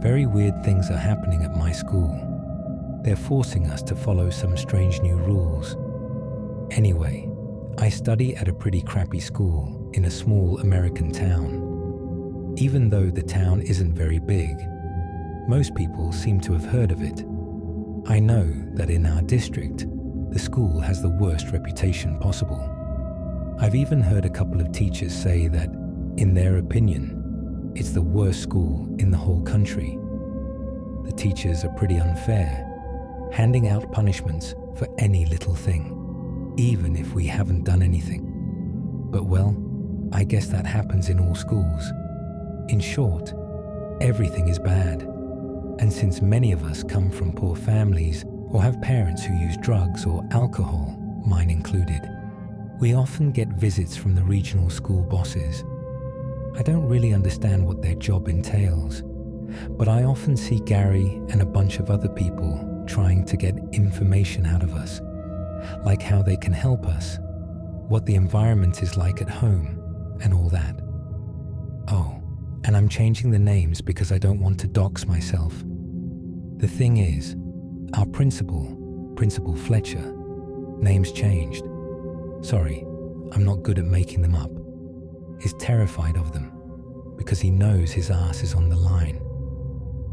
Very weird things are happening at my school. They're forcing us to follow some strange new rules. Anyway, I study at a pretty crappy school in a small American town. Even though the town isn't very big, most people seem to have heard of it. I know that in our district, the school has the worst reputation possible. I've even heard a couple of teachers say that, in their opinion, it's the worst school in the whole country. The teachers are pretty unfair, handing out punishments for any little thing, even if we haven't done anything. But well, I guess that happens in all schools. In short, everything is bad. And since many of us come from poor families or have parents who use drugs or alcohol, mine included, we often get visits from the regional school bosses. I don't really understand what their job entails, but I often see Gary and a bunch of other people trying to get information out of us, like how they can help us, what the environment is like at home, and all that. Oh, and I'm changing the names because I don't want to dox myself. The thing is, our Principal Fletcher, name's changed. Sorry, I'm not good at making them up. Is terrified of them because he knows his ass is on the line.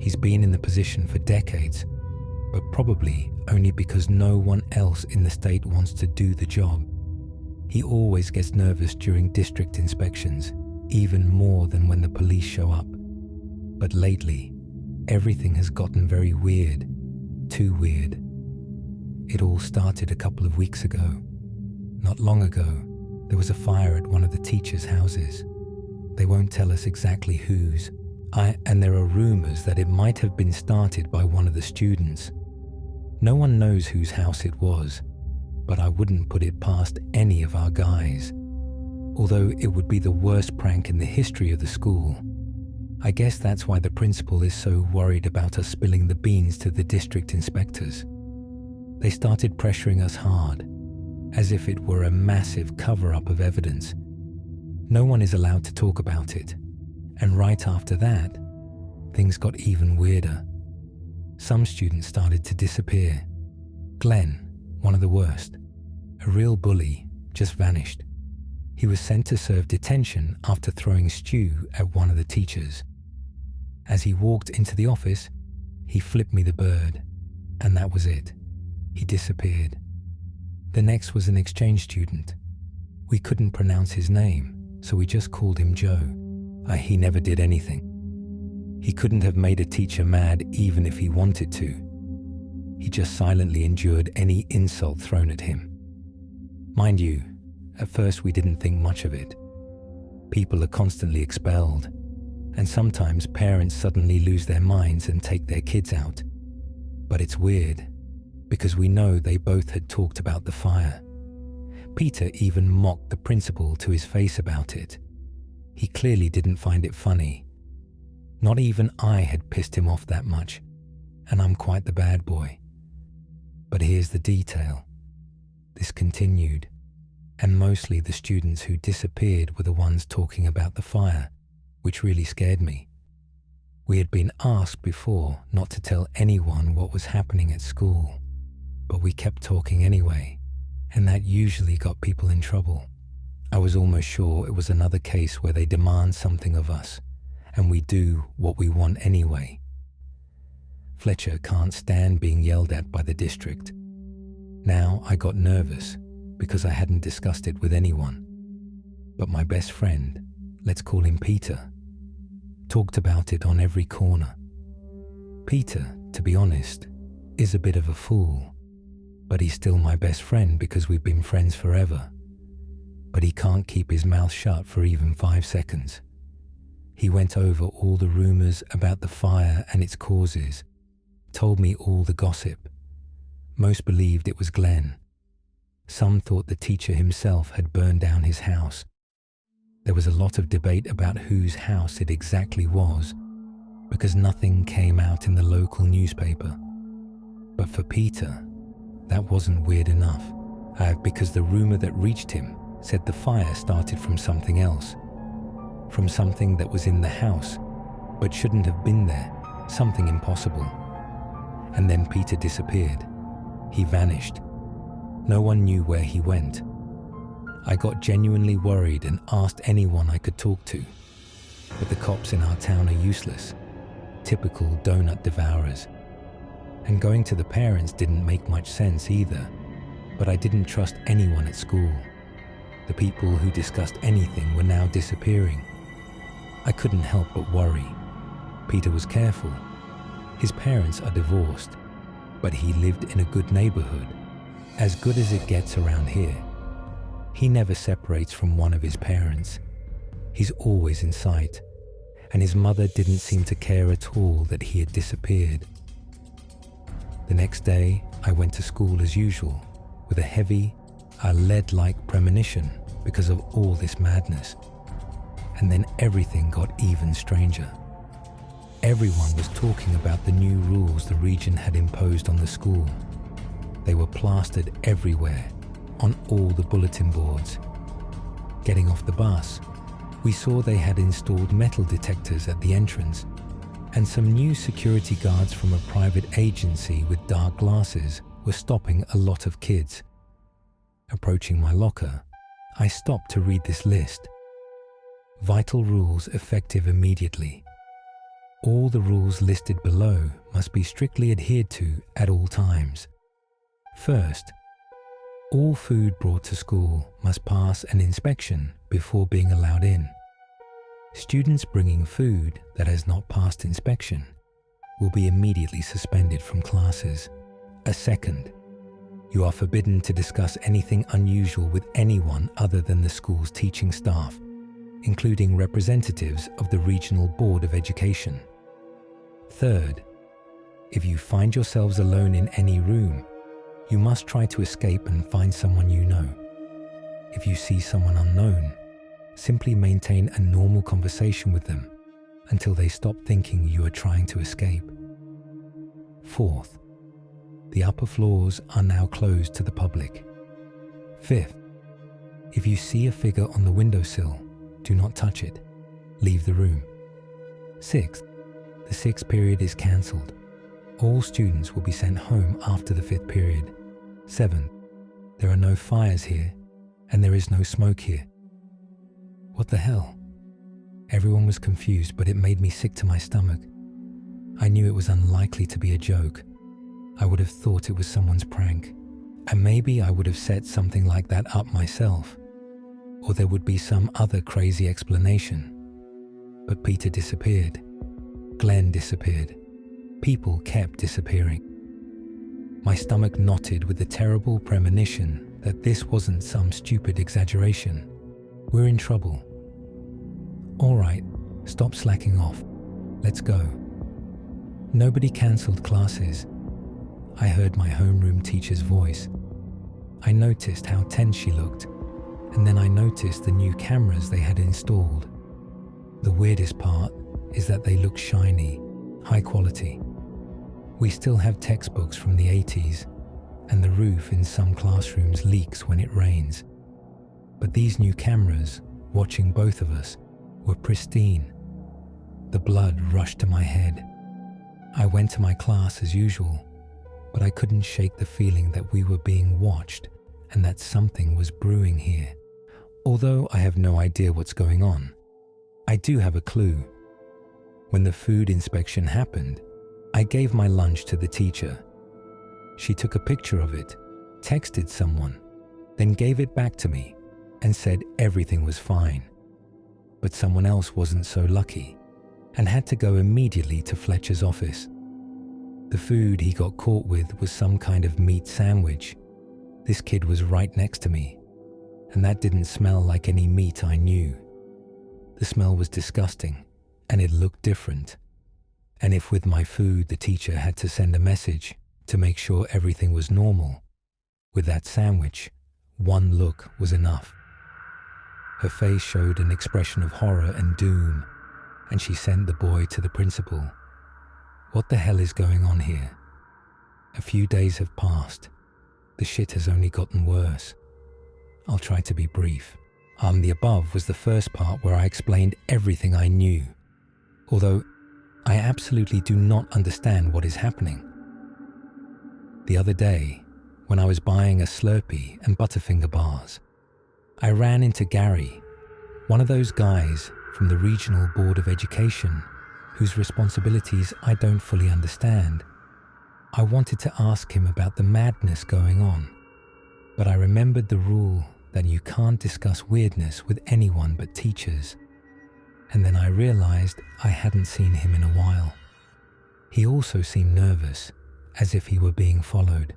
He's been in the position for decades, but probably only because no one else in the state wants to do the job. He always gets nervous during district inspections, even more than when the police show up. But lately, everything has gotten very weird, too weird. It all started a couple of weeks ago. Not long ago, there was a fire at one of the teachers' houses. They won't tell us exactly whose, and there are rumors that it might have been started by one of the students. No one knows whose house it was, but I wouldn't put it past any of our guys. Although it would be the worst prank in the history of the school. I guess that's why the principal is so worried about us spilling the beans to the district inspectors. They started pressuring us hard, as if it were a massive cover-up of evidence. No one is allowed to talk about it, and right after that, things got even weirder. Some students started to disappear. Glenn, one of the worst, a real bully, just vanished. He was sent to serve detention after throwing stew at one of the teachers. As he walked into the office, he flipped me the bird, and that was it. He disappeared. The next was an exchange student. We couldn't pronounce his name, so we just called him Joe. He never did anything. He couldn't have made a teacher mad even if he wanted to. He just silently endured any insult thrown at him. Mind you, at first we didn't think much of it. People are constantly expelled, and sometimes parents suddenly lose their minds and take their kids out. But it's weird, because we know they both had talked about the fire. Peter even mocked the principal to his face about it. He clearly didn't find it funny. Not even I had pissed him off that much, and I'm quite the bad boy. But here's the detail. This continued, and mostly the students who disappeared were the ones talking about the fire, which really scared me. We had been asked before not to tell anyone what was happening at school, but we kept talking anyway, and that usually got people in trouble. I was almost sure it was another case where they demand something of us, and we do what we want anyway. Fletcher can't stand being yelled at by the district. Now I got nervous because I hadn't discussed it with anyone. But my best friend, let's call him Peter, talked about it on every corner. Peter, to be honest, is a bit of a fool, but he's still my best friend because we've been friends forever. But he can't keep his mouth shut for even 5 seconds. He went over all the rumors about the fire and its causes, told me all the gossip. Most believed it was Glenn. Some thought the teacher himself had burned down his house. There was a lot of debate about whose house it exactly was, because nothing came out in the local newspaper. But for Peter, that wasn't weird enough, because the rumor that reached him said the fire started from something else, from something that was in the house, but shouldn't have been there, something impossible. And then Peter disappeared. He vanished. No one knew where he went. I got genuinely worried and asked anyone I could talk to. But the cops in our town are useless. Typical donut devourers. And going to the parents didn't make much sense either. But I didn't trust anyone at school. The people who discussed anything were now disappearing. I couldn't help but worry. Peter was careful. His parents are divorced, but he lived in a good neighborhood, as good as it gets around here. He never separates from one of his parents. He's always in sight, and his mother didn't seem to care at all that he had disappeared. The next day, I went to school as usual, with a heavy, lead-like premonition because of all this madness. And then everything got even stranger. Everyone was talking about the new rules the region had imposed on the school. They were plastered everywhere, on all the bulletin boards. Getting off the bus, we saw they had installed metal detectors at the entrance, and some new security guards from a private agency with dark glasses were stopping a lot of kids. Approaching my locker, I stopped to read this list. Vital rules effective immediately. All the rules listed below must be strictly adhered to at all times. First, all food brought to school must pass an inspection before being allowed in. Students bringing food that has not passed inspection will be immediately suspended from classes. A second, you are forbidden to discuss anything unusual with anyone other than the school's teaching staff, including representatives of the Regional Board of Education. Third, if you find yourselves alone in any room, you must try to escape and find someone you know. If you see someone unknown, simply maintain a normal conversation with them until they stop thinking you are trying to escape. Fourth, the upper floors are now closed to the public. Fifth, if you see a figure on the windowsill, do not touch it. Leave the room. Sixth, the sixth period is cancelled. All students will be sent home after the fifth period. Seventh, there are no fires here, and there is no smoke here. What the hell? Everyone was confused, but it made me sick to my stomach. I knew it was unlikely to be a joke. I would have thought it was someone's prank, and maybe I would have set something like that up myself. Or there would be some other crazy explanation. But Peter disappeared. Glenn disappeared. People kept disappearing. My stomach knotted with the terrible premonition that this wasn't some stupid exaggeration. We're in trouble. All right, stop slacking off. Let's go. Nobody cancelled classes. I heard my homeroom teacher's voice. I noticed how tense she looked, and then I noticed the new cameras they had installed. The weirdest part is that they look shiny, high quality. We still have textbooks from the 80s, and the roof in some classrooms leaks when it rains. But these new cameras, watching both of us, were pristine. The blood rushed to my head. I went to my class as usual, but I couldn't shake the feeling that we were being watched and that something was brewing here. Although I have no idea what's going on, I do have a clue. When the food inspection happened, I gave my lunch to the teacher. She took a picture of it, texted someone, then gave it back to me and said everything was fine. But someone else wasn't so lucky and had to go immediately to Fletcher's office. The food he got caught with was some kind of meat sandwich. This kid was right next to me, and that didn't smell like any meat I knew. The smell was disgusting, and it looked different. And if with my food the teacher had to send a message to make sure everything was normal, with that sandwich, one look was enough. Her face showed an expression of horror and doom, and she sent the boy to the principal. What the hell is going on here? A few days have passed. The shit has only gotten worse. I'll try to be brief. The above was the first part where I explained everything I knew. Although, I absolutely do not understand what is happening. The other day, when I was buying a Slurpee and Butterfinger bars, I ran into Gary, one of those guys from the Regional Board of Education whose responsibilities I don't fully understand. I wanted to ask him about the madness going on, but I remembered the rule that you can't discuss weirdness with anyone but teachers. And then I realized I hadn't seen him in a while. He also seemed nervous, as if he were being followed.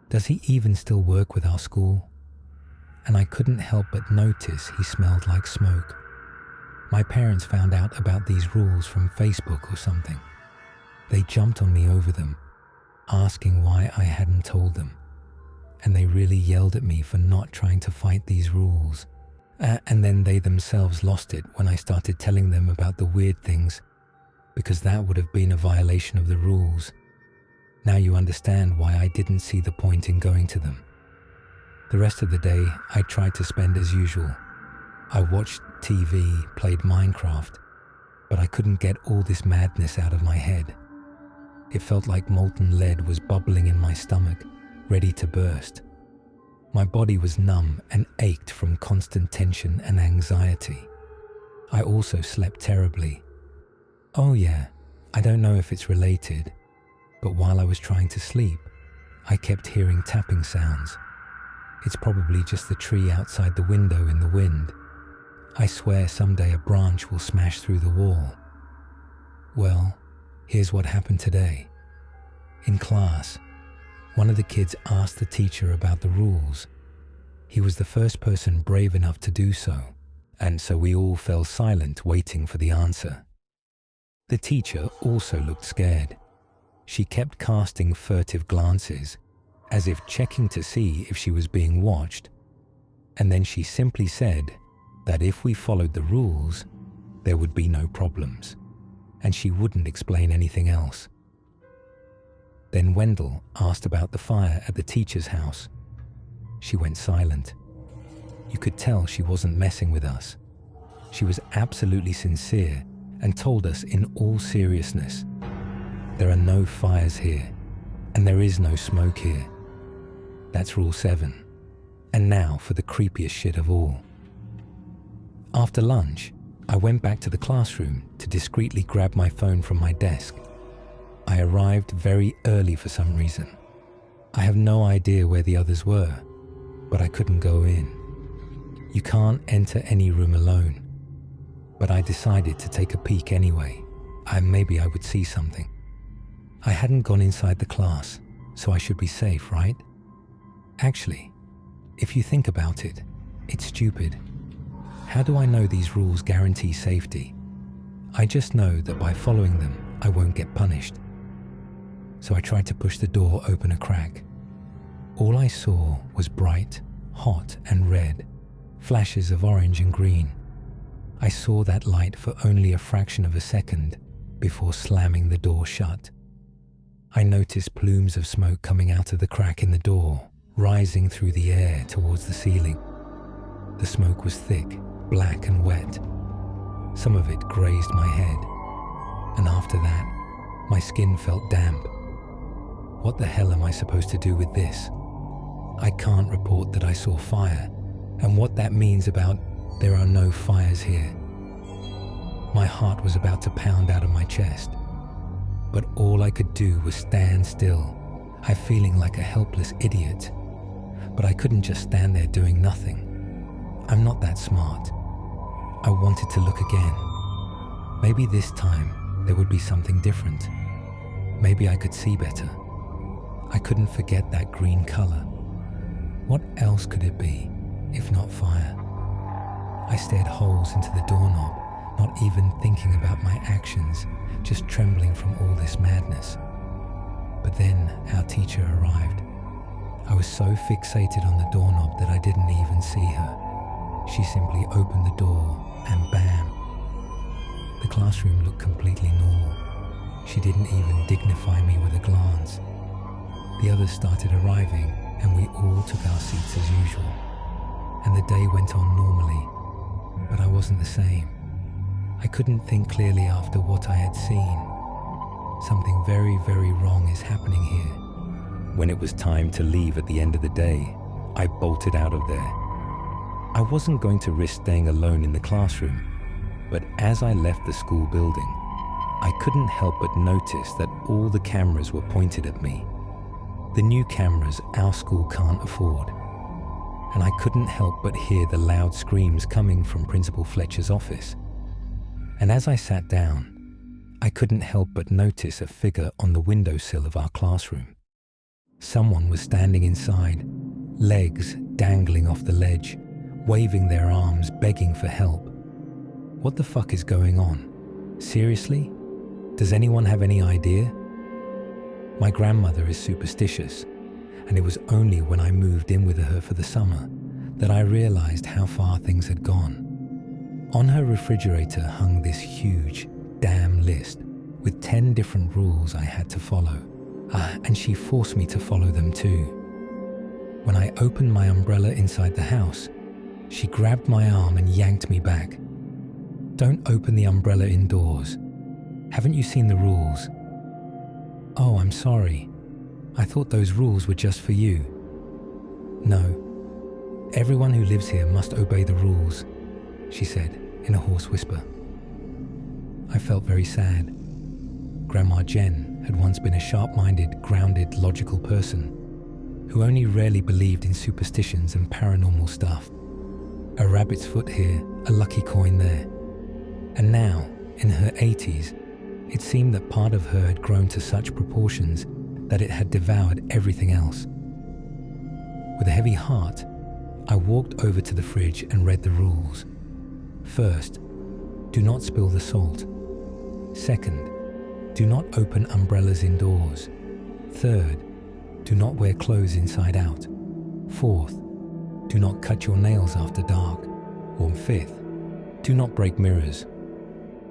Does he even still work with our school? And I couldn't help but notice he smelled like smoke. My parents found out about these rules from Facebook or something. They jumped on me over them, asking why I hadn't told them. And they really yelled at me for not trying to fight these rules. And then they themselves lost it when I started telling them about the weird things, because that would have been a violation of the rules. Now you understand why I didn't see the point in going to them. The rest of the day, I tried to spend as usual. I watched TV, played Minecraft, but I couldn't get all this madness out of my head. It felt like molten lead was bubbling in my stomach, ready to burst. My body was numb and ached from constant tension and anxiety. I also slept terribly. Oh yeah, I don't know if it's related, but while I was trying to sleep, I kept hearing tapping sounds. It's probably just the tree outside the window in the wind. I swear someday a branch will smash through the wall. Well, here's what happened today. In class, one of the kids asked the teacher about the rules. He was the first person brave enough to do so, and so we all fell silent waiting for the answer. The teacher also looked scared. She kept casting furtive glances, as if checking to see if she was being watched, and then she simply said that if we followed the rules, there would be no problems, and she wouldn't explain anything else. Then Wendell asked about the fire at the teacher's house. She went silent. You could tell she wasn't messing with us. She was absolutely sincere and told us in all seriousness, there are no fires here, and there is no smoke here. That's rule 7. And now for the creepiest shit of all. After lunch, I went back to the classroom to discreetly grab my phone from my desk. I arrived very early for some reason. I have no idea where the others were, but I couldn't go in. You can't enter any room alone. But I decided to take a peek anyway. Maybe I would see something. I hadn't gone inside the class, so I should be safe, right? Actually, if you think about it, it's stupid. How do I know these rules guarantee safety? I just know that by following them, I won't get punished. So I tried to push the door open a crack. All I saw was bright, hot and red, flashes of orange and green. I saw that light for only a fraction of a second before slamming the door shut. I noticed plumes of smoke coming out of the crack in the door, rising through the air towards the ceiling. The smoke was thick, black and wet. Some of it grazed my head, and after that, my skin felt damp. What the hell am I supposed to do with this? I can't report that I saw fire, and what that means about there are no fires here. My heart was about to pound out of my chest, but all I could do was stand still. I feeling like a helpless idiot, but I couldn't just stand there doing nothing. I'm not that smart. I wanted to look again. Maybe this time there would be something different. Maybe I could see better. I couldn't forget that green color. What else could it be, if not fire? I stared holes into the doorknob, not even thinking about my actions, just trembling from all this madness. But then our teacher arrived. I was so fixated on the doorknob that I didn't even see her. She simply opened the door and bam. The classroom looked completely normal. She didn't even dignify me with a glance. The others started arriving and we all took our seats as usual. And the day went on normally, but I wasn't the same. I couldn't think clearly after what I had seen. Something very, very wrong is happening here. When it was time to leave at the end of the day, I bolted out of there. I wasn't going to risk staying alone in the classroom, but as I left the school building, I couldn't help but notice that all the cameras were pointed at me. The new cameras our school can't afford. And I couldn't help but hear the loud screams coming from Principal Fletcher's office. And as I sat down, I couldn't help but notice a figure on the windowsill of our classroom. Someone was standing inside, legs dangling off the ledge, waving their arms, begging for help. What the fuck is going on? Seriously? Does anyone have any idea? My grandmother is superstitious, and it was only when I moved in with her for the summer that I realized how far things had gone. On her refrigerator hung this huge, damn list with 10 different rules I had to follow. And she forced me to follow them too. When I opened my umbrella inside the house, she grabbed my arm and yanked me back. Don't open the umbrella indoors. Haven't you seen the rules? Oh, I'm sorry. I thought those rules were just for you. No. Everyone who lives here must obey the rules, she said in a hoarse whisper. I felt very sad. Grandma Jen had once been a sharp-minded, grounded, logical person who only rarely believed in superstitions and paranormal stuff. A rabbit's foot here, a lucky coin there. And now, in her 80s, it seemed that part of her had grown to such proportions that it had devoured everything else. With a heavy heart, I walked over to the fridge and read the rules. First, do not spill the salt. Second, do not open umbrellas indoors. Third, do not wear clothes inside out. Fourth, do not cut your nails after dark. Or fifth, do not break mirrors.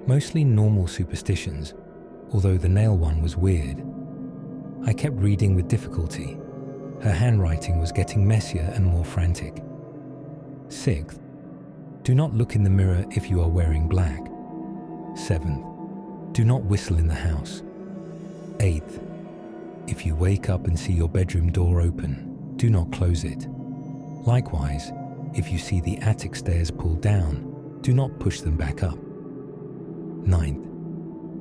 Mostly normal superstitions, although the nail one was weird. I kept reading with difficulty. Her handwriting was getting messier and more frantic. Sixth, do not look in the mirror if you are wearing black. Seventh, do not whistle in the house. Eighth, if you wake up and see your bedroom door open, do not close it. Likewise, if you see the attic stairs pulled down, do not push them back up. Ninth,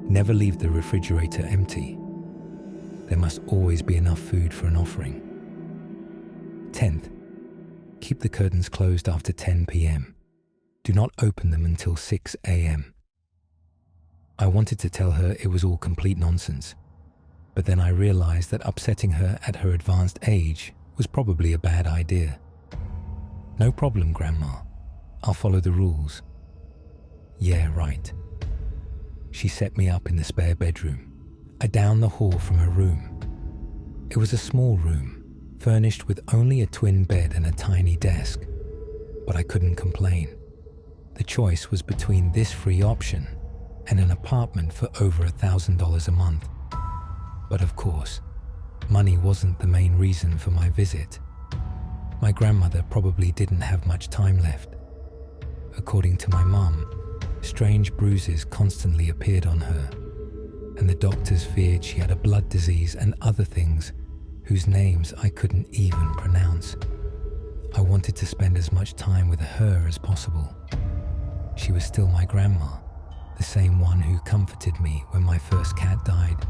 never leave the refrigerator empty. There must always be enough food for an offering. 10th, keep the curtains closed after 10 p.m. Do not open them until 6 a.m. I wanted to tell her it was all complete nonsense, but then I realized that upsetting her at her advanced age was probably a bad idea. No problem, Grandma. I'll follow the rules. Yeah, right. She set me up in the spare bedroom, down the hall from her room. It was a small room, furnished with only a twin bed and a tiny desk, but I couldn't complain. The choice was between this free option and an apartment for over $1,000 a month. But of course, money wasn't the main reason for my visit. My grandmother probably didn't have much time left. According to my mum, strange bruises constantly appeared on her, and the doctors feared she had a blood disease and other things whose names I couldn't even pronounce. I wanted to spend as much time with her as possible. She was still my grandma, the same one who comforted me when my first cat died,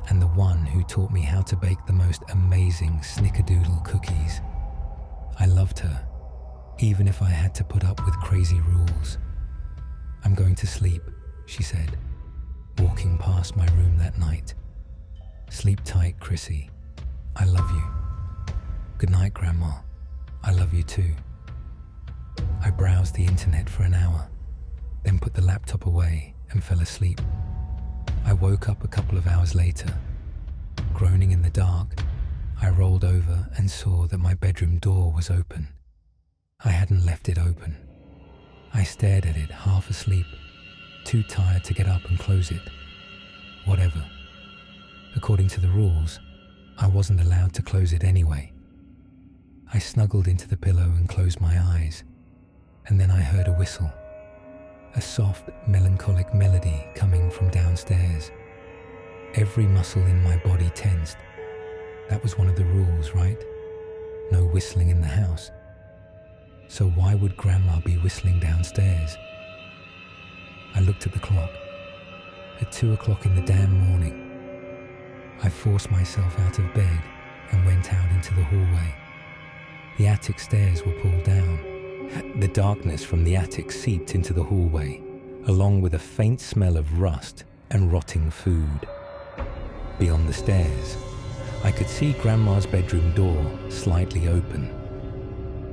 and the one who taught me how to bake the most amazing snickerdoodle cookies. I loved her, even if I had to put up with crazy rules. I'm going to sleep, she said, walking past my room that night. Sleep tight, Chrissy. I love you. Good night, Grandma. I love you too. I browsed the internet for an hour, then put the laptop away and fell asleep. I woke up a couple of hours later. Groaning in the dark, I rolled over and saw that my bedroom door was open. I hadn't left it open. I stared at it half asleep, too tired to get up and close it. Whatever. According to the rules, I wasn't allowed to close it anyway. I snuggled into the pillow and closed my eyes, and then I heard a whistle. a soft, melancholic melody coming from downstairs. Every muscle in my body tensed. That was one of the rules, right? No whistling in the house. So why would Grandma be whistling downstairs? I looked at the clock. At 2 o'clock in the damn morning. I forced myself out of bed and went out into the hallway. The attic stairs were pulled down. The darkness from the attic seeped into the hallway, along with a faint smell of rust and rotting food. Beyond the stairs, I could see Grandma's bedroom door slightly open.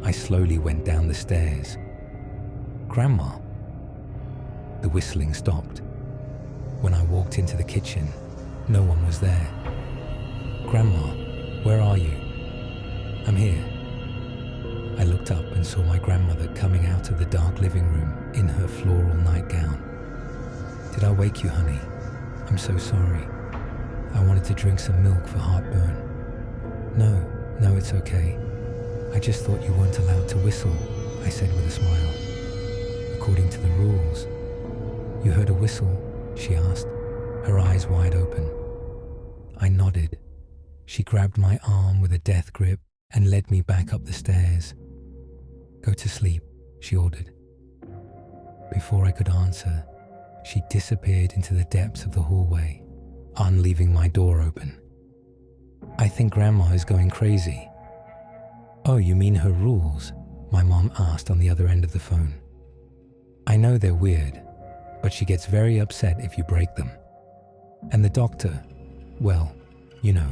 I slowly went down the stairs. Grandma. The whistling stopped. When I walked into the kitchen, no one was there. Grandma, where are you? I'm here. I looked up and saw my grandmother coming out of the dark living room in her floral nightgown. Did I wake you, honey? I'm so sorry. I wanted to drink some milk for heartburn. No, it's okay. I just thought you weren't allowed to whistle, I said with a smile. According to the rules. You heard a whistle? She asked, her eyes wide open. I nodded. She grabbed my arm with a death grip and led me back up the stairs. Go to sleep, she ordered. Before I could answer, she disappeared into the depths of the hallway, leaving my door open. I think Grandma is going crazy. Oh, you mean her rules? My mom asked on the other end of the phone. I know they're weird, but she gets very upset if you break them. And the doctor, well, you know,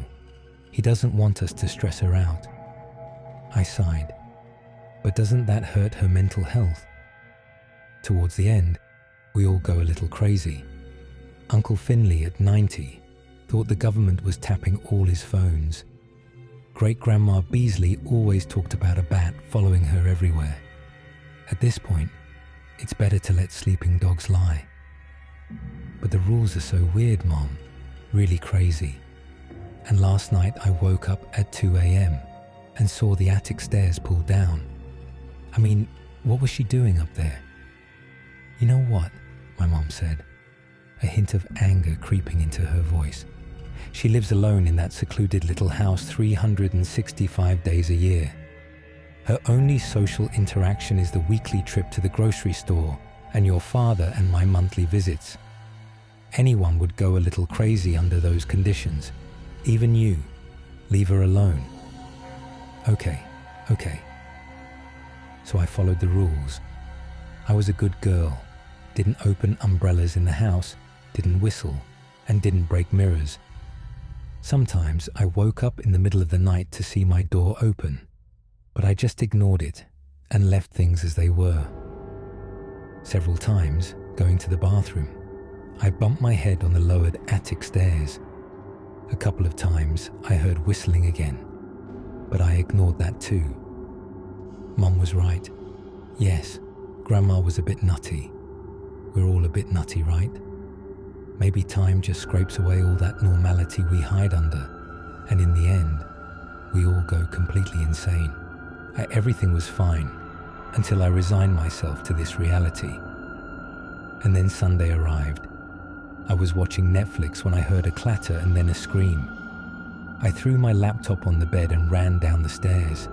he doesn't want us to stress her out. I sighed. But doesn't that hurt her mental health? Towards the end, we all go a little crazy. Uncle Finley, at 90, thought the government was tapping all his phones. Great-Grandma Beasley always talked about a bat following her everywhere. At this point, it's better to let sleeping dogs lie. But the rules are so weird, Mom. Really crazy. And last night I woke up at 2 a.m. and saw the attic stairs pulled down. I mean, what was she doing up there? You know what? My mom said, a hint of anger creeping into her voice. She lives alone in that secluded little house 365 days a year. Her only social interaction is the weekly trip to the grocery store and your father and my monthly visits. Anyone would go a little crazy under those conditions. Even you. Leave her alone. Okay. So I followed the rules. I was a good girl. Didn't open umbrellas in the house, didn't whistle, and didn't break mirrors. Sometimes I woke up in the middle of the night to see my door open, but I just ignored it and left things as they were. Several times, going to the bathroom, I bumped my head on the lowered attic stairs. A couple of times I heard whistling again, but I ignored that too. Mom was right. Yes, Grandma was a bit nutty. We're all a bit nutty, right? Maybe time just scrapes away all that normality we hide under, and in the end, we all go completely insane. Everything was fine until I resigned myself to this reality. And then Sunday arrived. I was watching Netflix when I heard a clatter and then a scream. I threw my laptop on the bed and ran down the stairs.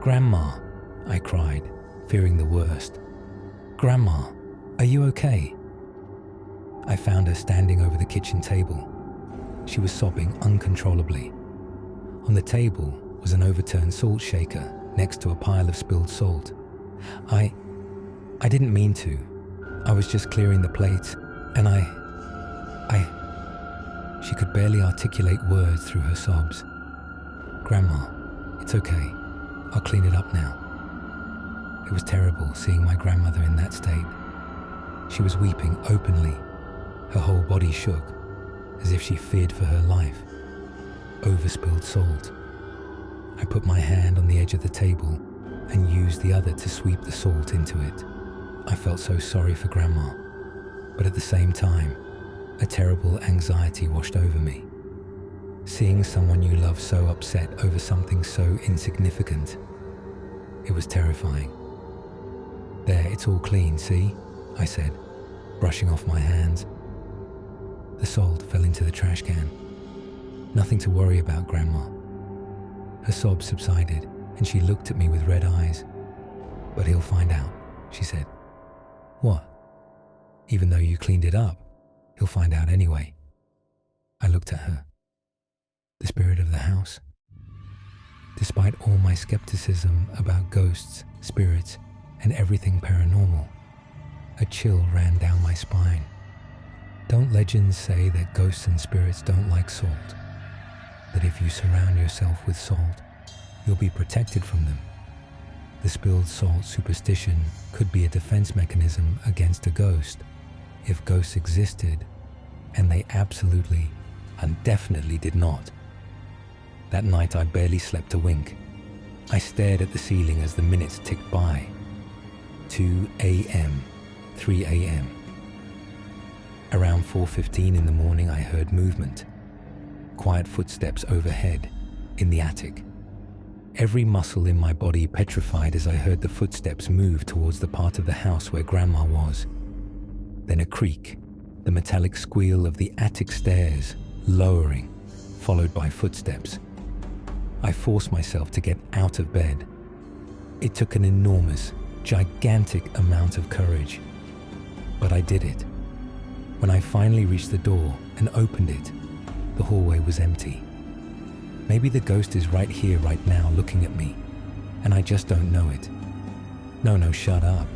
Grandma, I cried, fearing the worst. Grandma, are you okay? I found her standing over the kitchen table. She was sobbing uncontrollably. On the table was an overturned salt shaker next to a pile of spilled salt. I didn't mean to. I was just clearing the plates, and She could barely articulate words through her sobs. Grandma, it's okay. I'll clean it up now. It was terrible seeing my grandmother in that state. She was weeping openly. Her whole body shook, as if she feared for her life. Overspilled salt. I put my hand on the edge of the table and used the other to sweep the salt into it. I felt so sorry for Grandma, but at the same time, a terrible anxiety washed over me. Seeing someone you love so upset over something so insignificant, it was terrifying. There, it's all clean, see? I said, brushing off my hands. The salt fell into the trash can. Nothing to worry about, Grandma. Her sobs subsided, and she looked at me with red eyes. But he'll find out, she said. What? Even though you cleaned it up, he'll find out anyway. I looked at her. The spirit of the house? Despite all my skepticism about ghosts, spirits, and everything paranormal, a chill ran down my spine. Don't legends say that ghosts and spirits don't like salt? That if you surround yourself with salt, you'll be protected from them? The spilled salt superstition could be a defense mechanism against a ghost, if ghosts existed, and they absolutely and definitely did not. That night I barely slept a wink. I stared at the ceiling as the minutes ticked by. 2 a.m., 3 a.m. Around 4:15 in the morning I heard movement. Quiet footsteps overhead, in the attic. Every muscle in my body petrified as I heard the footsteps move towards the part of the house where Grandma was. Then a creak, the metallic squeal of the attic stairs, lowering, followed by footsteps. I forced myself to get out of bed. It took an enormous, gigantic amount of courage. But I did it. When I finally reached the door and opened it, the hallway was empty. Maybe the ghost is right here, right now, looking at me, and I just don't know it. No, shut up.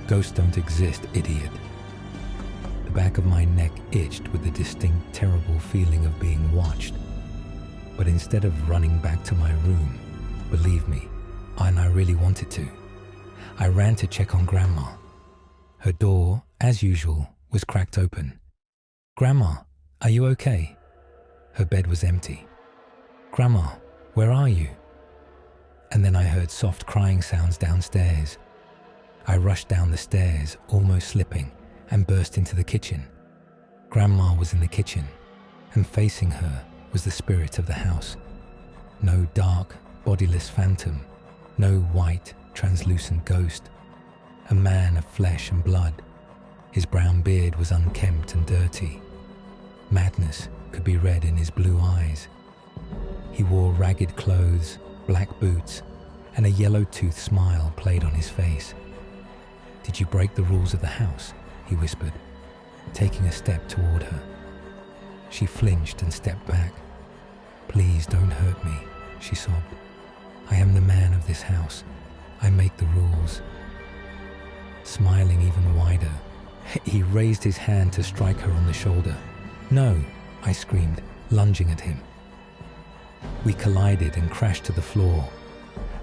Ghosts don't exist, idiot. The back of my neck itched with the distinct, terrible feeling of being watched. But instead of running back to my room, believe me, and I really wanted to, I ran to check on Grandma. Her door, as usual, was cracked open. Grandma, are you okay? Her bed was empty. Grandma, where are you? And then I heard soft crying sounds downstairs. I rushed down the stairs, almost slipping, and burst into the kitchen. Grandma was in the kitchen, and facing her was the spirit of the house. No dark, bodiless phantom, no white, translucent ghost. A man of flesh and blood. His brown beard was unkempt and dirty. Madness could be read in his blue eyes. He wore ragged clothes, black boots, and a yellow-toothed smile played on his face. "Did you break the rules of the house?" he whispered, taking a step toward her. She flinched and stepped back. "Please don't hurt me," she sobbed. "I am the man of this house. I make the rules." Smiling even wider, he raised his hand to strike her on the shoulder. "No," I screamed, lunging at him. We collided and crashed to the floor.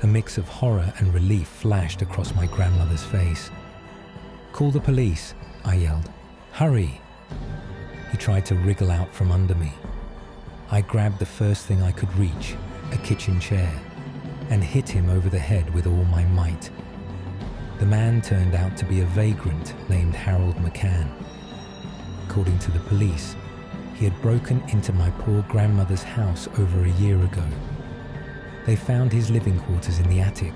A mix of horror and relief flashed across my grandmother's face. "Call the police," I yelled. "Hurry!" He tried to wriggle out from under me. I grabbed the first thing I could reach, a kitchen chair, and hit him over the head with all my might. The man turned out to be a vagrant named Harold McCann. According to the police, he had broken into my poor grandmother's house over a year ago. They found his living quarters in the attic.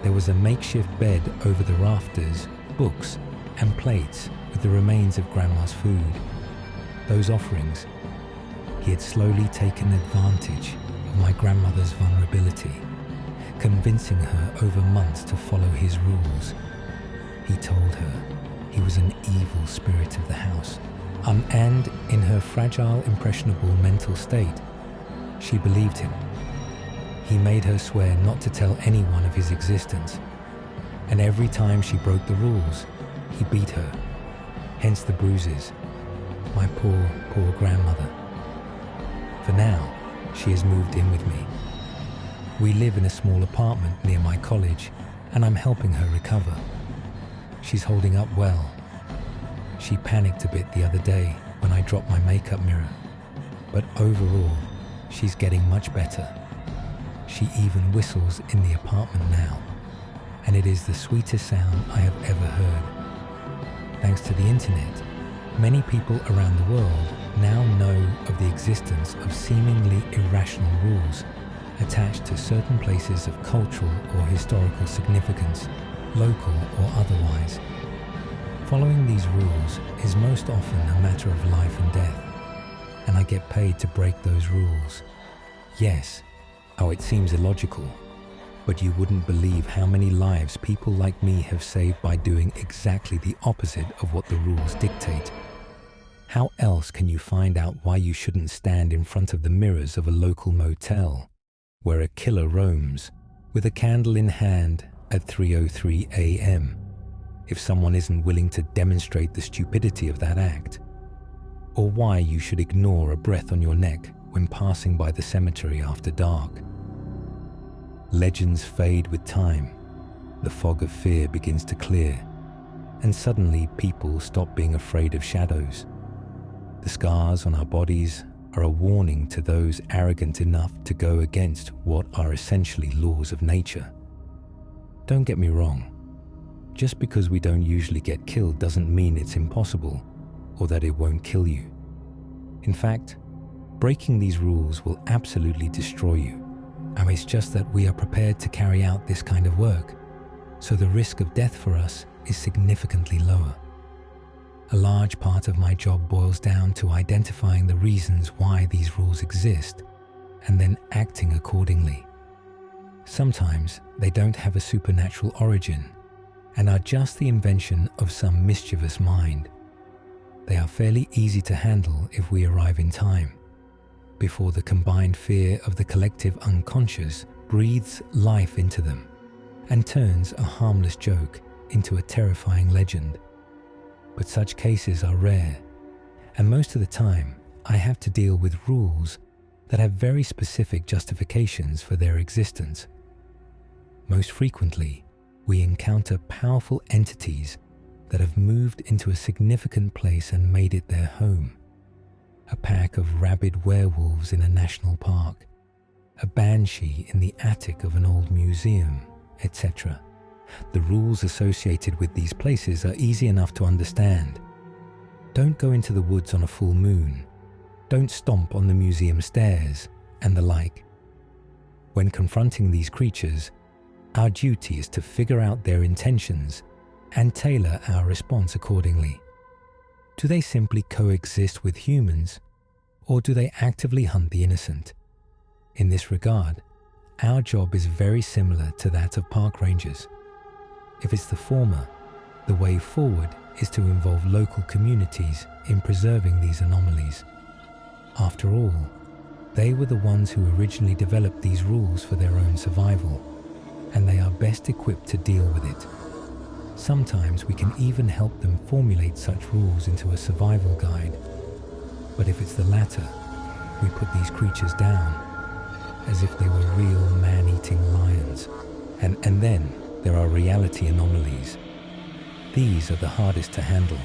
There was a makeshift bed over the rafters, books, and plates with the remains of Grandma's food. Those offerings. He had slowly taken advantage of my grandmother's vulnerability, convincing her over months to follow his rules. He told her he was an evil spirit of the house, and in her fragile, impressionable mental state, she believed him. He made her swear not to tell anyone of his existence, and every time she broke the rules, he beat her, hence the bruises. My poor grandmother. For now, she has moved in with me. We live in a small apartment near my college, and I'm helping her recover. She's holding up well. She panicked a bit the other day when I dropped my makeup mirror, but overall, she's getting much better. She even whistles in the apartment now, and it is the sweetest sound I have ever heard. Thanks to the internet, many people around the world now know of the existence of seemingly irrational rules attached to certain places of cultural or historical significance, local or otherwise. Following these rules is most often a matter of life and death, and I get paid to break those rules. Yes, it seems illogical, but you wouldn't believe how many lives people like me have saved by doing exactly the opposite of what the rules dictate. How else can you find out why you shouldn't stand in front of the mirrors of a local motel where a killer roams with a candle in hand at 3:03 a.m. if someone isn't willing to demonstrate the stupidity of that act? Or why you should ignore a breath on your neck when passing by the cemetery after dark? Legends fade with time, the fog of fear begins to clear, and suddenly people stop being afraid of shadows. The scars on our bodies are a warning to those arrogant enough to go against what are essentially laws of nature. Don't get me wrong, just because we don't usually get killed doesn't mean it's impossible or that it won't kill you. In fact, breaking these rules will absolutely destroy you. It's just that we are prepared to carry out this kind of work, so the risk of death for us is significantly lower. A large part of my job boils down to identifying the reasons why these rules exist and then acting accordingly. Sometimes they don't have a supernatural origin and are just the invention of some mischievous mind. They are fairly easy to handle if we arrive in time, before the combined fear of the collective unconscious breathes life into them and turns a harmless joke into a terrifying legend. But such cases are rare, and most of the time I have to deal with rules that have very specific justifications for their existence. Most frequently, we encounter powerful entities that have moved into a significant place and made it their home. A pack of rabid werewolves in a national park, a banshee in the attic of an old museum, etc. The rules associated with these places are easy enough to understand. Don't go into the woods on a full moon. Don't stomp on the museum stairs, and the like. When confronting these creatures, our duty is to figure out their intentions and tailor our response accordingly. Do they simply coexist with humans, or do they actively hunt the innocent? In this regard, our job is very similar to that of park rangers. If it's the former, the way forward is to involve local communities in preserving these anomalies. After all, they were the ones who originally developed these rules for their own survival, and they are best equipped to deal with it. Sometimes we can even help them formulate such rules into a survival guide. But if it's the latter, we put these creatures down, as if they were real man-eating lions. And then there are reality anomalies. These are the hardest to handle.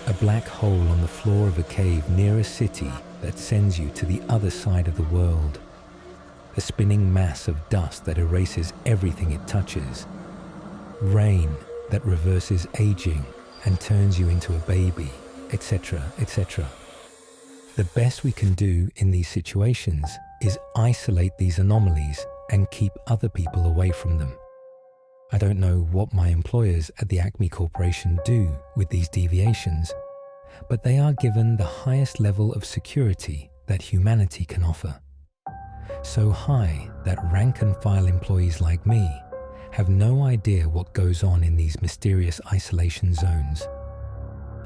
A black hole on the floor of a cave near a city that sends you to the other side of the world. A spinning mass of dust that erases everything it touches. Rain that reverses aging and turns you into a baby, etc., etc. The best we can do in these situations is isolate these anomalies and keep other people away from them. I don't know what my employers at the Acme Corporation do with these deviations, but they are given the highest level of security that humanity can offer. So high that rank-and-file employees like me have no idea what goes on in these mysterious isolation zones.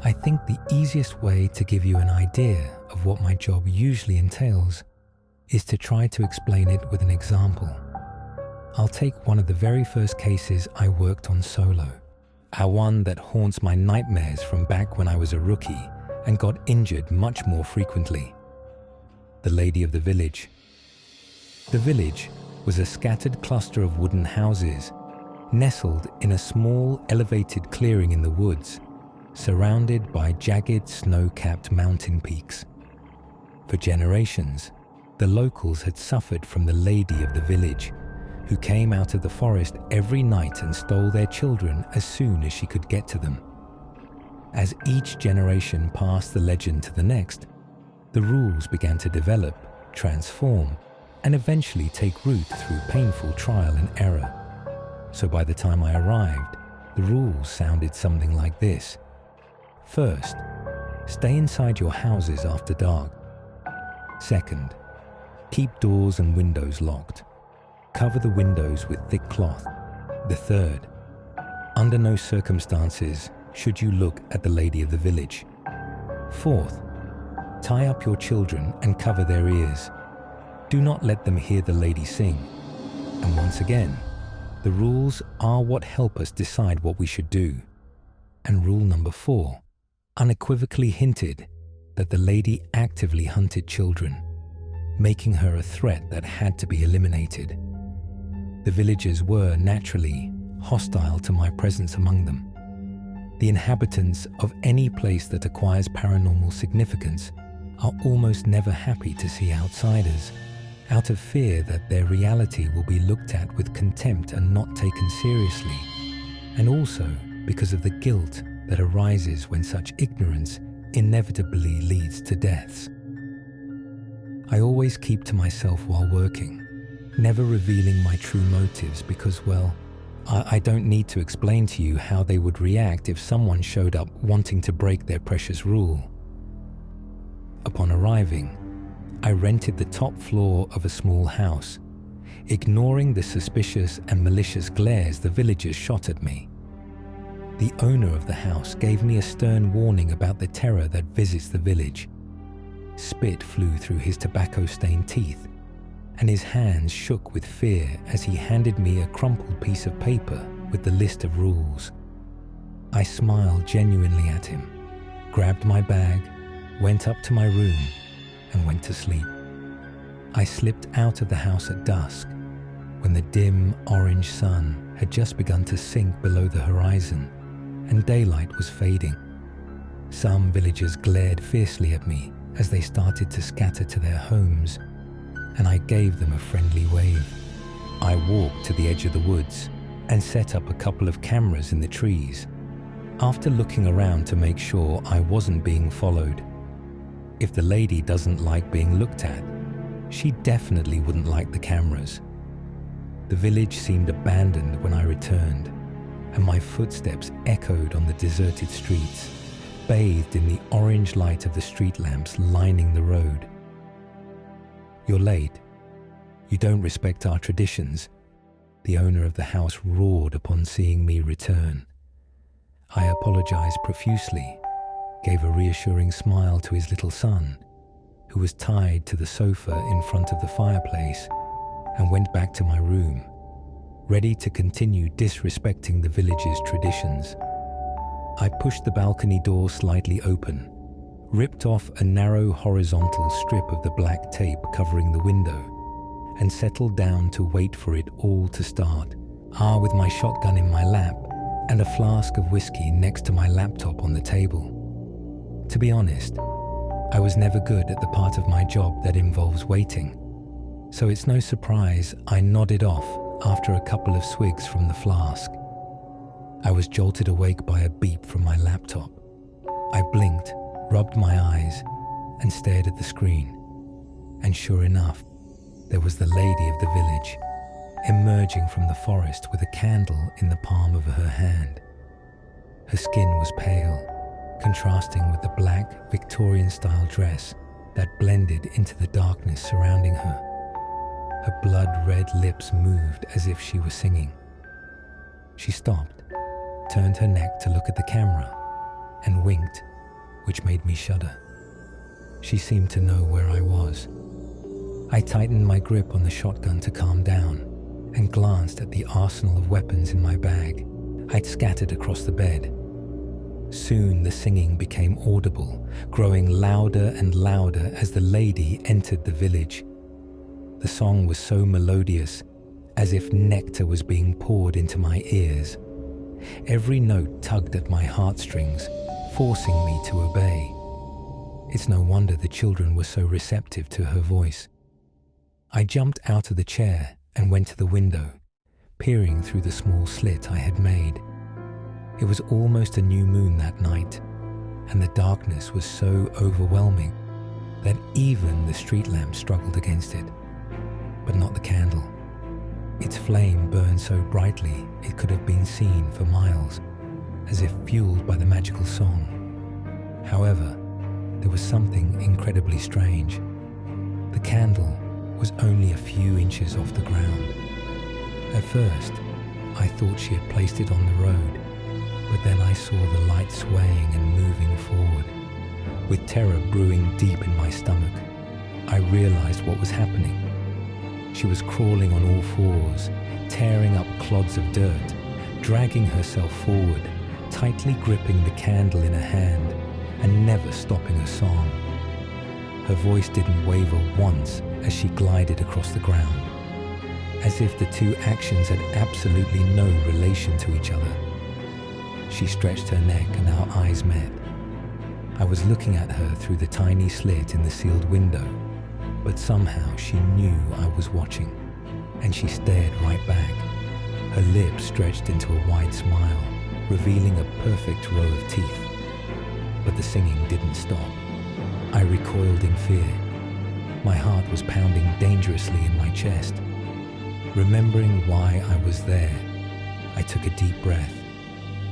I think the easiest way to give you an idea of what my job usually entails is to try to explain it with an example. I'll take one of the very first cases I worked on solo, one that haunts my nightmares from back when I was a rookie and got injured much more frequently. The Lady of the Village. The village was a scattered cluster of wooden houses, nestled in a small elevated clearing in the woods, surrounded by jagged snow-capped mountain peaks. For generations, the locals had suffered from the Lady of the Village, who came out of the forest every night and stole their children as soon as she could get to them. As each generation passed the legend to the next, the rules began to develop, transform, and eventually take root through painful trial and error. So by the time I arrived, The rules sounded something like this. First, stay inside your houses after dark. Second, keep doors and windows locked. Cover the windows with thick cloth. The third, under no circumstances should you look at the lady of the village. Fourth, tie up your children and cover their ears. Do not let them hear the lady sing. And once again, the rules are what help us decide what we should do. And rule number 4 unequivocally hinted that the lady actively hunted children, making her a threat that had to be eliminated. The villagers were, naturally, hostile to my presence among them. The inhabitants of any place that acquires paranormal significance are almost never happy to see outsiders, out of fear that their reality will be looked at with contempt and not taken seriously, and also because of the guilt that arises when such ignorance inevitably leads to deaths. I always keep to myself while working, never revealing my true motives because, well, I don't need to explain to you how they would react if someone showed up wanting to break their precious rule. Upon arriving, I rented the top floor of a small house, ignoring the suspicious and malicious glares the villagers shot at me. The owner of the house gave me a stern warning about the terror that visits the village. Spit flew through his tobacco-stained teeth, and his hands shook with fear as he handed me a crumpled piece of paper with the list of rules. I smiled genuinely at him, grabbed my bag, went up to my room, and went to sleep. I slipped out of the house at dusk, when the dim orange sun had just begun to sink below the horizon, and daylight was fading. Some villagers glared fiercely at me as they started to scatter to their homes, and I gave them a friendly wave. I walked to the edge of the woods and set up a couple of cameras in the trees, after looking around to make sure I wasn't being followed. If the lady doesn't like being looked at, she definitely wouldn't like the cameras. The village seemed abandoned when I returned, and my footsteps echoed on the deserted streets, bathed in the orange light of the street lamps lining the road. "You're late. You don't respect our traditions," the owner of the house roared upon seeing me return. I apologized profusely, gave a reassuring smile to his little son, who was tied to the sofa in front of the fireplace, and went back to my room, ready to continue disrespecting the village's traditions. I pushed the balcony door slightly open, ripped off a narrow horizontal strip of the black tape covering the window, and settled down to wait for it all to start, with my shotgun in my lap and a flask of whiskey next to my laptop on the table. To be honest, I was never good at the part of my job that involves waiting, so it's no surprise I nodded off after a couple of swigs from the flask. I was jolted awake by a beep from my laptop. I blinked, rubbed my eyes, and stared at the screen. And sure enough, there was the lady of the village, emerging from the forest with a candle in the palm of her hand. Her skin was pale, contrasting with the black Victorian-style dress that blended into the darkness surrounding her. Her blood-red lips moved as if she was singing. She stopped, turned her neck to look at the camera, and winked, which made me shudder. She seemed to know where I was. I tightened my grip on the shotgun to calm down and glanced at the arsenal of weapons in my bag I'd scattered across the bed. Soon the singing became audible, growing louder and louder as the lady entered the village. The song was so melodious, as if nectar was being poured into my ears. Every note tugged at my heartstrings, forcing me to obey. It's no wonder the children were so receptive to her voice. I jumped out of the chair and went to the window, peering through the small slit I had made. It was almost a new moon that night, and the darkness was so overwhelming that even the street lamp struggled against it. But not the candle. Its flame burned so brightly it could have been seen for miles, as if fueled by the magical song. However, there was something incredibly strange. The candle was only a few inches off the ground. At first, I thought she had placed it on the road, but then I saw the light swaying and moving forward. With terror brewing deep in my stomach, I realized what was happening. She was crawling on all fours, tearing up clods of dirt, dragging herself forward, tightly gripping the candle in her hand, and never stopping her song. Her voice didn't waver once as she glided across the ground, as if the two actions had absolutely no relation to each other. She stretched her neck and our eyes met. I was looking at her through the tiny slit in the sealed window, but somehow she knew I was watching, and she stared right back. Her lips stretched into a wide smile, revealing a perfect row of teeth. But the singing didn't stop. I recoiled in fear. My heart was pounding dangerously in my chest. Remembering why I was there, I took a deep breath,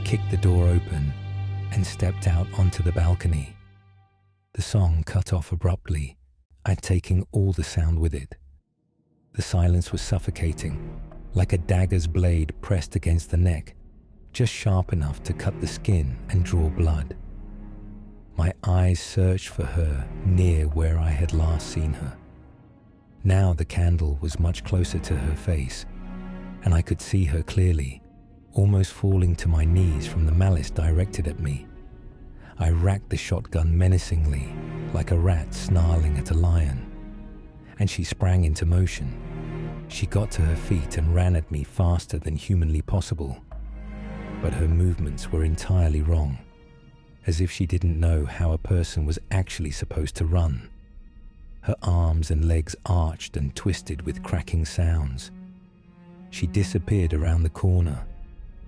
kicked the door open, and stepped out onto the balcony. The song cut off abruptly, I'd taken all the sound with it. The silence was suffocating, like a dagger's blade pressed against the neck, just sharp enough to cut the skin and draw blood. My eyes searched for her near where I had last seen her. Now the candle was much closer to her face, and I could see her clearly, almost falling to my knees from the malice directed at me. I racked the shotgun menacingly, like a rat snarling at a lion, and she sprang into motion. She got to her feet and ran at me faster than humanly possible, but her movements were entirely wrong, as if she didn't know how a person was actually supposed to run. Her arms and legs arched and twisted with cracking sounds. She disappeared around the corner,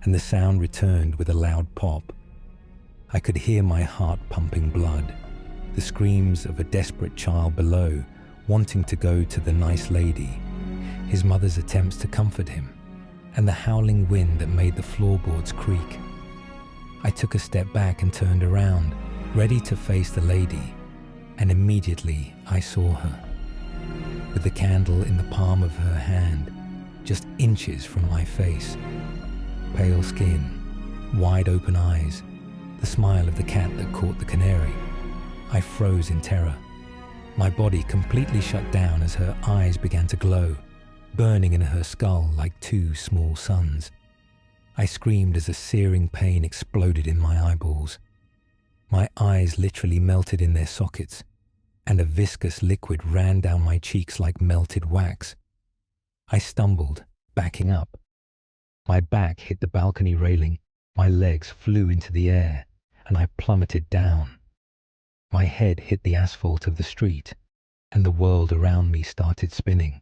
and the sound returned with a loud pop. I could hear my heart pumping blood, the screams of a desperate child below, wanting to go to the nice lady, his mother's attempts to comfort him, and the howling wind that made the floorboards creak. I took a step back and turned around, ready to face the lady, and immediately I saw her, with the candle in the palm of her hand, just inches from my face. Pale skin, wide open eyes, the smile of the cat that caught the canary. I froze in terror. My body completely shut down as her eyes began to glow, burning in her skull like two small suns. I screamed as a searing pain exploded in my eyeballs. My eyes literally melted in their sockets, and a viscous liquid ran down my cheeks like melted wax. I stumbled, backing up. My back hit the balcony railing, my legs flew into the air, and I plummeted down. My head hit the asphalt of the street, and the world around me started spinning.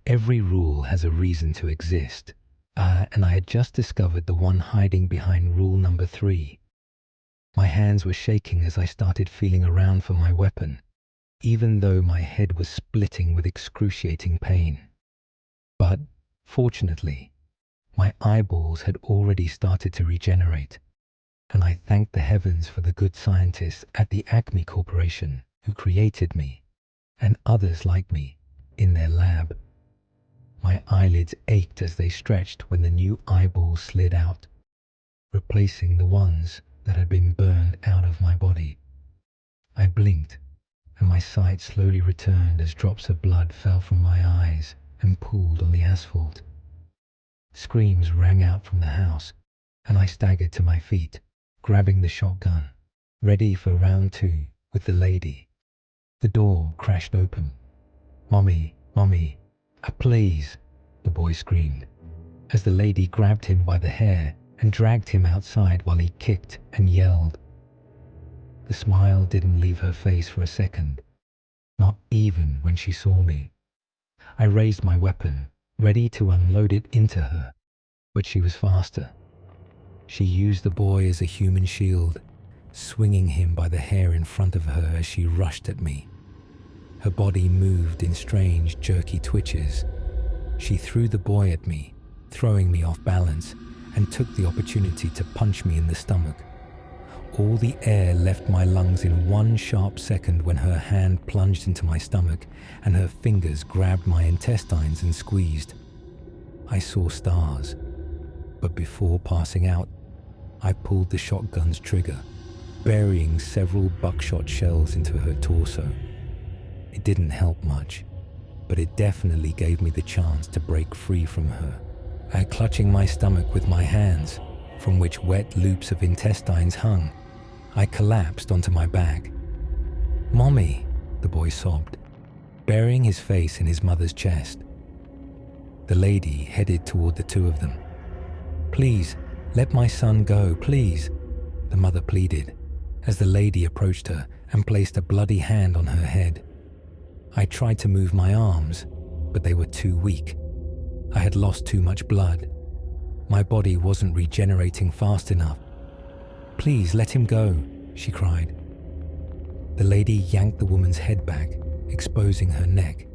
Every rule has a reason to exist, and I had just discovered the one hiding behind rule number 3. My hands were shaking as I started feeling around for my weapon, even though my head was splitting with excruciating pain. But, fortunately, my eyeballs had already started to regenerate, and I thanked the heavens for the good scientists at the Acme Corporation who created me, and others like me, in their lab. My eyelids ached as they stretched when the new eyeballs slid out, replacing the ones that had been burned out of my body. I blinked, and my sight slowly returned as drops of blood fell from my eyes and pooled on the asphalt. Screams rang out from the house, and I staggered to my feet, grabbing the shotgun, ready for round 2 with the lady. The door crashed open. "Mommy, Mommy, please," the boy screamed, as the lady grabbed him by the hair and dragged him outside while he kicked and yelled. The smile didn't leave her face for a second, not even when she saw me. I raised my weapon, ready to unload it into her, but she was faster. She used the boy as a human shield, swinging him by the hair in front of her as she rushed at me. Her body moved in strange, jerky twitches. She threw the boy at me, throwing me off balance, and took the opportunity to punch me in the stomach. All the air left my lungs in one sharp second when her hand plunged into my stomach and her fingers grabbed my intestines and squeezed. I saw stars, but before passing out, I pulled the shotgun's trigger, burying several buckshot shells into her torso. It didn't help much, but it definitely gave me the chance to break free from her. Clutching my stomach with my hands, from which wet loops of intestines hung, I collapsed onto my back. "Mommy," the boy sobbed, burying his face in his mother's chest. The lady headed toward the two of them. "Please, let my son go, please," the mother pleaded, as the lady approached her and placed a bloody hand on her head. I tried to move my arms, but they were too weak. I had lost too much blood. My body wasn't regenerating fast enough. "Please let him go," she cried. The lady yanked the woman's head back, exposing her neck,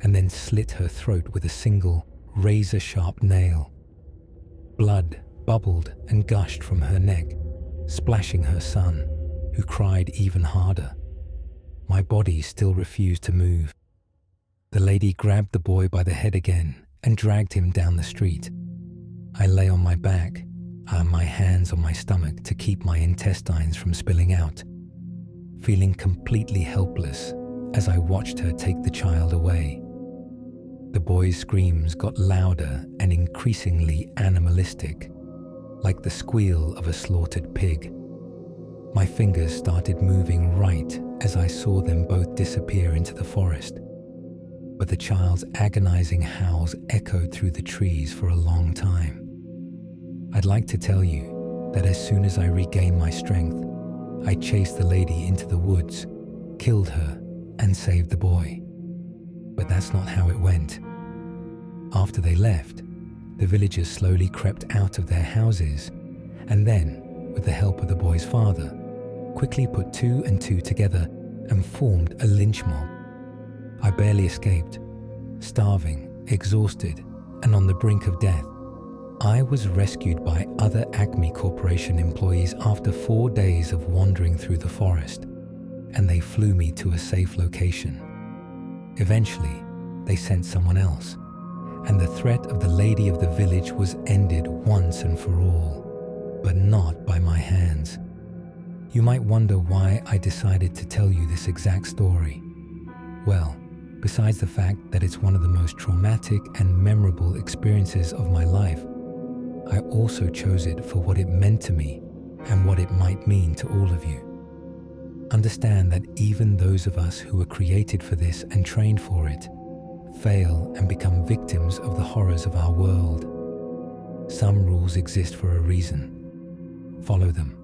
and then slit her throat with a single, razor-sharp nail. Blood bubbled and gushed from her neck, splashing her son, who cried even harder. My body still refused to move. The lady grabbed the boy by the head again and dragged him down the street. I lay on my back, my hands on my stomach to keep my intestines from spilling out, feeling completely helpless as I watched her take the child away. The boy's screams got louder and increasingly animalistic, like the squeal of a slaughtered pig. My fingers started moving right as I saw them both disappear into the forest, but the child's agonizing howls echoed through the trees for a long time. I'd like to tell you that as soon as I regained my strength, I chased the lady into the woods, killed her, and saved the boy. But that's not how it went. After they left, the villagers slowly crept out of their houses, and then, with the help of the boy's father, quickly put two and two together and formed a lynch mob. I barely escaped, starving, exhausted, and on the brink of death. I was rescued by other Acme Corporation employees after 4 days of wandering through the forest, and they flew me to a safe location. Eventually, they sent someone else, and the threat of the lady of the village was ended once and for all, but not by my hands. You might wonder why I decided to tell you this exact story. Well, besides the fact that it's one of the most traumatic and memorable experiences of my life, I also chose it for what it meant to me and what it might mean to all of you. Understand that even those of us who were created for this and trained for it fail and become victims of the horrors of our world. Some rules exist for a reason. Follow them.